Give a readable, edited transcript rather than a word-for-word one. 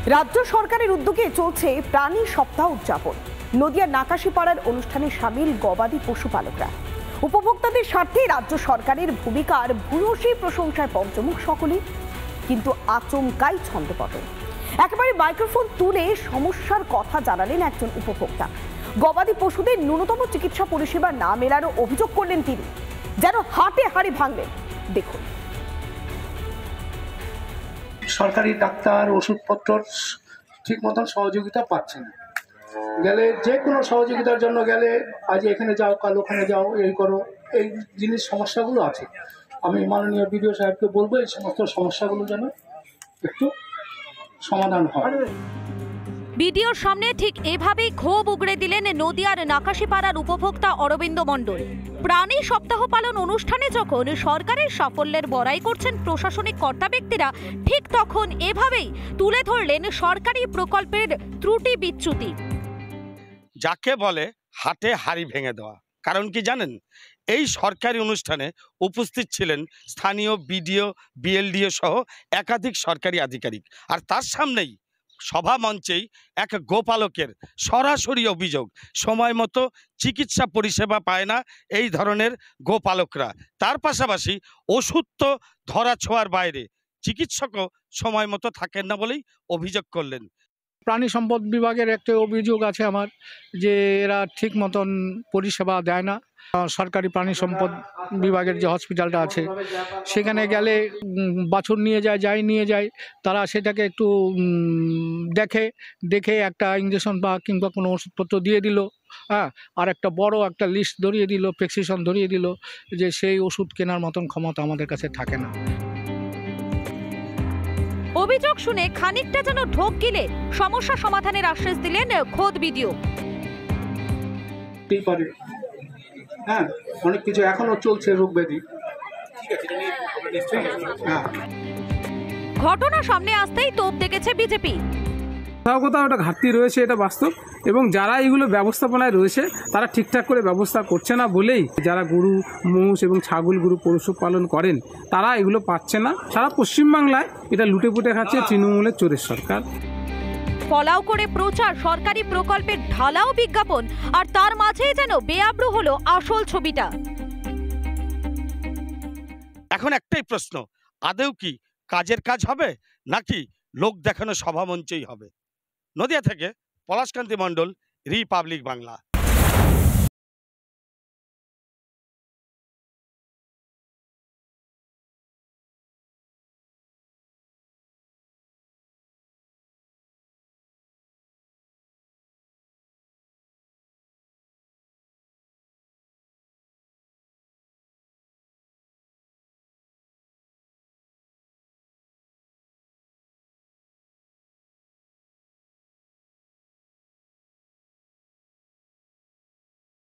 রাজ্য সরকারের উদ্যোগে চলছে প্রাণী সপ্তাহ উদযাপন। নদিয়ার নাকাশিপাড়ার অনুষ্ঠানে সামিল গবাদি পশুপালকরা। উপভোক্তাদের স্বার্থে রাজ্য সরকারের ভূমিকার ভূয়সী প্রশংসায় পঞ্চমুখ সকলে, কিন্তু আচমকাই ছন্দপতন। একেবারে মাইক্রোফোন তুলে সমস্যার কথা জানালেন একজন উপভোক্তা। গবাদি পশুদের ন্যূনতম চিকিৎসা পরিষেবা না মেলারও অভিযোগ করলেন তিনি, যেন হাটে হাড়ি ভাঙলেন। দেখুন, সরকারি ডাক্তার ওষুধপত্র ঠিক মতন সহযোগিতা পাচ্ছে না। গেলে যে কোনো সহযোগিতার জন্য গেলে আজ এখানে যাও, কাল ওখানে যাও, এই করো, এই জিনিস সমস্যাগুলো আছে। আমি মাননীয় বিডিও সাহেবকে বলবো এই সমস্ত সমস্যাগুলো যেন একটু সমাধান হয়। বিডিওর সামনে ঠিক এভাবেই ক্ষোভ উগড়ে দিলেন নদিয়ার নাকাশিপাড়ার উপভোক্তা অরবিন্দ মণ্ডল। প্রাণী সপ্তাহ পালন অনুষ্ঠানে যখন সরকারের সাফল্যের বড়াই করছেন প্রশাসনিক কর্তা ব্যক্তিরা, ঠিক তখন এভাবেই তুলে ধরলেন সরকারি প্রকল্পের ত্রুটি বিচ্যুতি। যাকে বলে হাটে হাড়ি ভেঙে দেওয়া। কারণ কি জানেন? এই সরকারি অনুষ্ঠানে উপস্থিত ছিলেন স্থানীয় বিডিও, বিএলডিও সহ একাধিক সরকারি আধিকারিক। আর তার সামনেই সভা মঞ্চেই এক গোপালকের সরাসরি অভিযোগ, সময় মতো চিকিৎসা পরিষেবা পায় না এই ধরনের গোপালকরা। তার পাশাপাশি ওষুধ তো ধরা ছোঁয়ার বাইরে, চিকিৎসকও সময় মতো থাকেন না বলেই অভিযোগ করলেন। প্রাণী সম্পদ বিভাগের একটা অভিযোগ আছে আমার, যে এরা ঠিক মতন পরিষেবা দেয় না। সরকারি প্রাণী সম্পদ বিভাগের যে হসপিটালটা আছে সেখানে গেলে বাছুর নিয়ে যায়, তারা সেটাকে একটু দেখে একটা ইঞ্জেকশন বা কিংবা কোনো ওষুধপত্র দিয়ে দিল, হ্যাঁ, আর একটা বড় একটা লিস্ট ধরিয়ে দিল, প্রেসক্রিপশন ধরিয়ে দিল, যে সেই ওষুধ কেনার মতন ক্ষমতা আমাদের কাছে থাকে না। অভিযোগ শুনে খানিকটা যেন ঢোক গিলে সমস্যা সমাধানের আশ্বাস দিলেন খোদ বিডিও। হ্যাঁ, অনেক কিছু এখনো চলছে, রোগ ব্যাধি। ঘটনা সামনে আসতেই তোপ দেখেছে বিজেপি। কোথাও একটা ঘাটতি রয়েছে, এটা বাস্তব, এবং যারা এইগুলো ব্যবস্থাপনায় রয়েছে তারা ঠিকঠাক করে ব্যবস্থা করছে না বলেই যারা গরু, মোষ এবং ছাগল গরু পশুপালন করেন তারা এগুলো পাচ্ছে না। সারা পশ্চিমবাংলায় এটা লুটে পুটে খাচ্ছে তৃণমূলের চোরের সরকার। ফলাও করে প্রচার, সরকারি প্রকল্পের ঢালাও বিজ্ঞাপন, আর তার মাঝেই যেন বেআব্রু হলো আসল ছবিটা। এখন একটাই প্রশ্ন, আদৌ কি কাজের কাজ হবে নাকি লোক দেখানো সভা মঞ্চই হবে? নদিয়া থেকে পলাশকান্তি মণ্ডল, রিপাবলিক বাংলা।